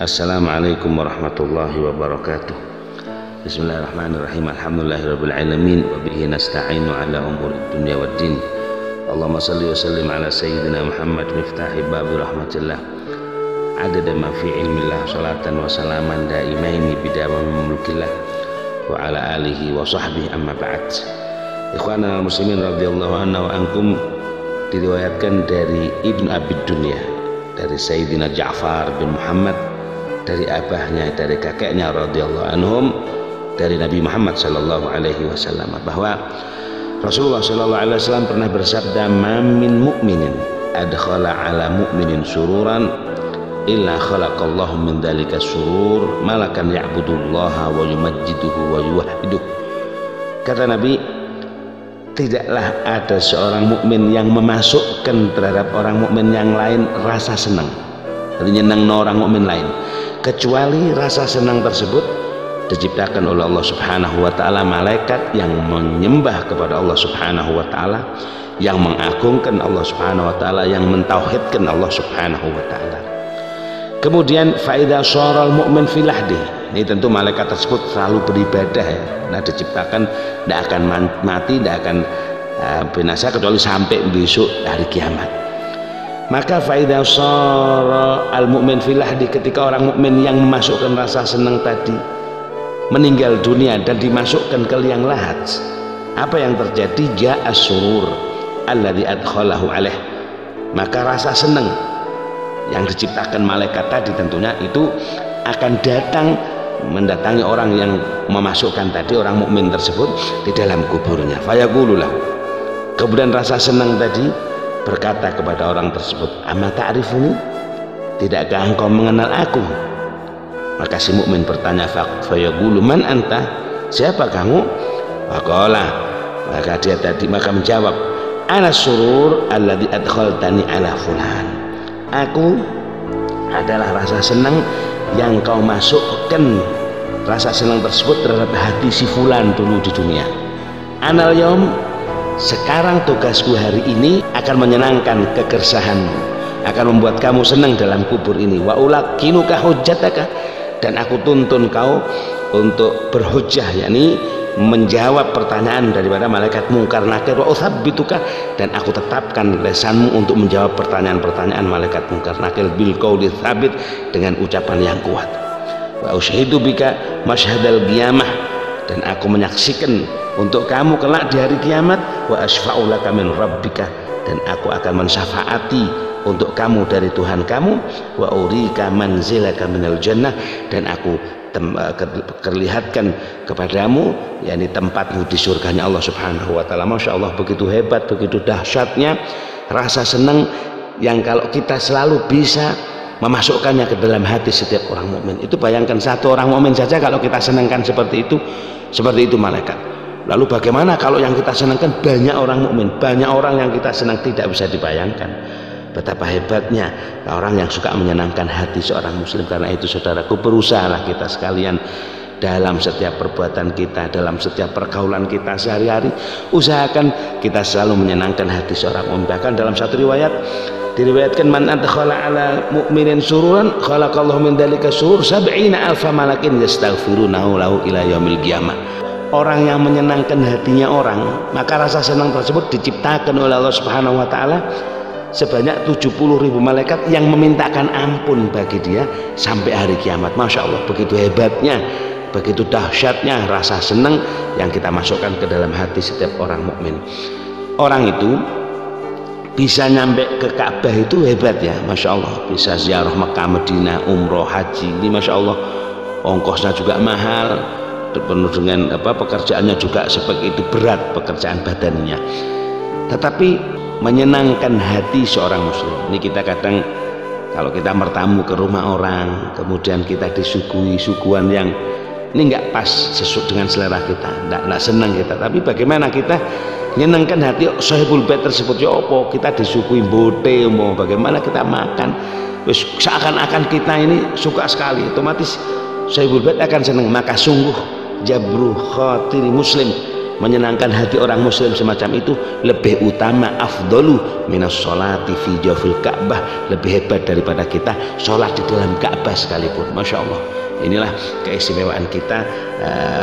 Assalamualaikum warahmatullahi wabarakatuh. Bismillahirrahmanirrahim. Alhamdulillahirabbil alamin wa bihi nasta'inu ala umuri dunya waddin. Allahumma shalli wa sallim ala sayyidina Muhammad miftahi babi rahmatillah. Adada ma fi ilmillah salatan wa salaman daimaini bidawami mulkillah wa ala alihi wa sahbihi amma ba'd. Ikhwana muslimin radhiyallahu anna wa ankum, diriwayatkan dari Ibnu Abi Dunya, dari Sayyidina Ja'far bin Muhammad, dari abahnya, dari kakeknya radhiyallahu anhum, dari Nabi Muhammad sallallahu alaihi wasallam, bahwa Rasulullah sallallahu alaihi wasallam pernah bersabda, "Ma min mu'minin adkhala ala mu'minin sururan illa khalaqallahu min dzalika surur malakan ya'budullaha wa yumajjiduhu wa yuwahhiduh." Kata Nabi, tidaklah ada seorang mukmin yang memasukkan terhadap orang mukmin yang lain rasa senang, jadi nyenang orang mukmin lain, kecuali rasa senang tersebut diciptakan oleh Allah Subhanahu wa taala malaikat yang menyembah kepada Allah Subhanahu wa taala, yang mengagungkan Allah Subhanahu wa taala, yang mentauhidkan Allah Subhanahu wa taala. Kemudian faida syaral mu'min fil lahdi, ini tentu malaikat tersebut selalu beribadah ya. Nah, diciptakan tidak akan mati, tidak akan binasa kecuali sampai besok hari kiamat. Maka faida syara al mu'min fil lahdi, ketika orang mukmin yang memasukkan rasa senang tadi meninggal dunia dan dimasukkan ke liang lahat, apa yang terjadi? Ja'a surur alladzi adkhalahu alaih, maka rasa senang yang diciptakan malaikat tadi tentunya itu akan datang mendatangi orang yang memasukkan tadi, orang mukmin tersebut, di dalam kuburnya. Fayaqulu lahu, kemudian rasa senang tadi berkata kepada orang tersebut, "Ama ta'rifuni? Tidakkah engkau mengenal aku?" Maka si mukmin bertanya, fayaqulu, "Man anta? Siapa kamu?" Faqala, maka dia tadi menjawab, "Ana surur alladzi adkhaltani ala fulan." Aku adalah rasa senang yang kau masukkan rasa senang tersebut terhadap hati si fulan dulu di dunia. Anal yom, sekarang tugasku hari ini akan menyenangkan kegersahanmu, akan membuat kamu senang dalam kubur ini. Wa ulakinuka hujjataka, dan aku tuntun kau untuk berhujjah, yakni menjawab pertanyaan daripada malaikat mungkar nakir. Wa uthabbituka, dan aku tetapkan lesanmu untuk menjawab pertanyaan-pertanyaan malaikat mungkar nakir bil qauli tsabit, dengan ucapan yang kuat. Wa ushidu bika masyhadal qiyamah, dan aku menyaksikan untuk kamu kelak di hari kiamat. Wa asfa'u laka min rabbika, dan aku akan mensyafaati untuk kamu dari Tuhan kamu. Wa urika manzilaka minal jannah, dan aku perlihatkan kepadamu yakni tempatmu di surganya Allah Subhanahu wa taala. Masya Allah, begitu hebat, begitu dahsyatnya rasa senang yang kalau kita selalu bisa memasukkannya ke dalam hati setiap orang mukmin. Itu bayangkan, satu orang mukmin saja kalau kita senangkan seperti itu malaikat. Lalu bagaimana kalau yang kita senangkan banyak orang mukmin, banyak orang yang kita senang, tidak bisa dibayangkan betapa hebatnya orang yang suka menyenangkan hati seorang muslim. Karena itu saudaraku, berusahalah kita sekalian dalam setiap perbuatan kita, dalam setiap pergaulan kita sehari-hari, usahakan kita selalu menyenangkan hati seorang mukmin. Bahkan dalam satu riwayat diriwayatkan, man adkhala ala mu'minin sururan khalaqallahu min dzalika surur 70,000 malakin yastaghfirunahu lahu ila yaumil qiyamah. Orang yang menyenangkan hatinya orang, maka rasa senang tersebut diciptakan oleh Allah Subhanahu wa taala sebanyak 70.000 malaikat yang memintakan ampun bagi dia sampai hari kiamat. Masya Allah, begitu hebatnya, begitu dahsyatnya rasa senang yang kita masukkan ke dalam hati setiap orang mukmin. Orang itu bisa nyampe ke Ka'bah itu hebat ya, Masya Allah. Bisa ziarah Mekah, Madinah, umroh, haji, ini Masya Allah ongkosnya juga mahal, penuh dengan pekerjaannya juga seperti itu, berat pekerjaan badannya. Tetapi menyenangkan hati seorang muslim ini, kita kadang kalau kita bertamu ke rumah orang, kemudian kita disuguhi suguhan yang ini nggak pas sesuai dengan selera kita, nggak senang kita, tapi bagaimana kita menyenangkan hati sahibul bait tersebut? Ya apa, kita disuguhi bote, mau bagaimana kita makan, seakan-akan kita ini suka sekali, otomatis sahibul bait akan senang. Maka sungguh jabru khatiri muslim, menyenangkan hati orang muslim semacam itu lebih utama, afdolu minas sholati fi jawfil Ka'bah, lebih hebat daripada kita sholat di dalam Ka'bah sekalipun. Masya Allah, inilah keistimewaan kita,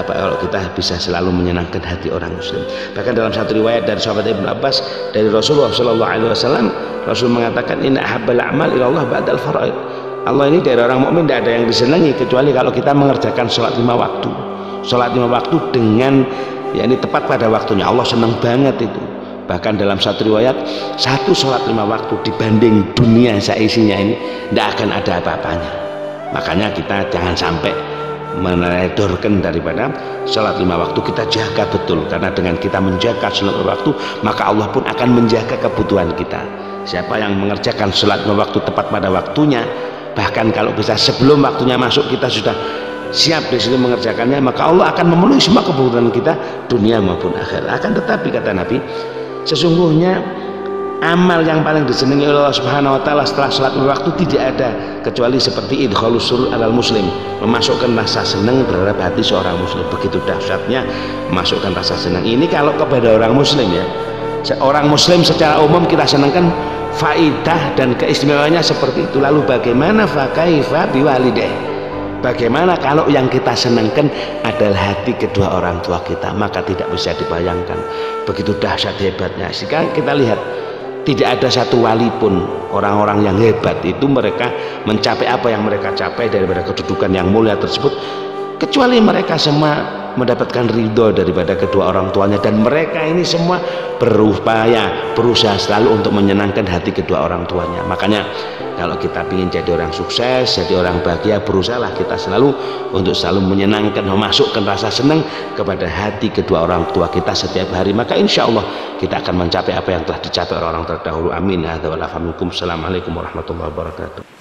kalau kita bisa selalu menyenangkan hati orang muslim. Bahkan dalam satu riwayat dari sahabat Ibnu Abbas dari Rasulullah SAW, Rasul mengatakan inna ahabbal a'mal ilallah ba'dal faraid. Allah ini dari orang mukmin tidak ada yang disenangi kecuali kalau kita mengerjakan sholat 5 waktu. Sholat 5 waktu dengan ini tepat pada waktunya, Allah senang banget itu. Bahkan dalam satu riwayat, satu sholat 5 waktu dibanding dunia seisinya ini tidak akan ada apa-apanya. Makanya kita jangan sampai meledorkan daripada sholat 5 waktu. Kita jaga betul, karena dengan kita menjaga sholat 5 waktu maka Allah pun akan menjaga kebutuhan kita. Siapa yang mengerjakan sholat 5 waktu tepat pada waktunya, bahkan kalau bisa sebelum waktunya masuk kita sudah siap di sini mengerjakannya, maka Allah akan memenuhi semua kebutuhan kita dunia maupun akhirat. Akan tetapi kata Nabi, sesungguhnya amal yang paling disenangi oleh Allah Subhanahu wa taala setelah salat waktu tidak ada kecuali seperti idkhalus surur alal muslim, memasukkan rasa senang terhadap hati seorang muslim. Begitu dahsyatnya memasukkan rasa senang ini kalau kepada orang muslim ya. Seorang muslim secara umum kita senangkan faidah dan keistimewaannya seperti itu. Lalu bagaimana fakaifa biwalidayh? Bagaimana kalau yang kita senangkan adalah hati kedua orang tua kita? Maka tidak bisa dibayangkan begitu dahsyat hebatnya. Sekarang kita lihat, tidak ada satu wali pun, orang-orang yang hebat itu mereka mencapai apa yang mereka capai daripada kedudukan yang mulia tersebut, kecuali mereka semua mendapatkan ridho daripada kedua orang tuanya, dan mereka ini semua berusaha selalu untuk menyenangkan hati kedua orang tuanya. Makanya kalau kita ingin jadi orang sukses, jadi orang bahagia, berusahalah kita selalu untuk selalu menyenangkan, memasukkan rasa senang kepada hati kedua orang tua kita setiap hari. Maka insya Allah kita akan mencapai apa yang telah dicapai orang-orang terdahulu. Amin. Assalamualaikum warahmatullahi wabarakatuh.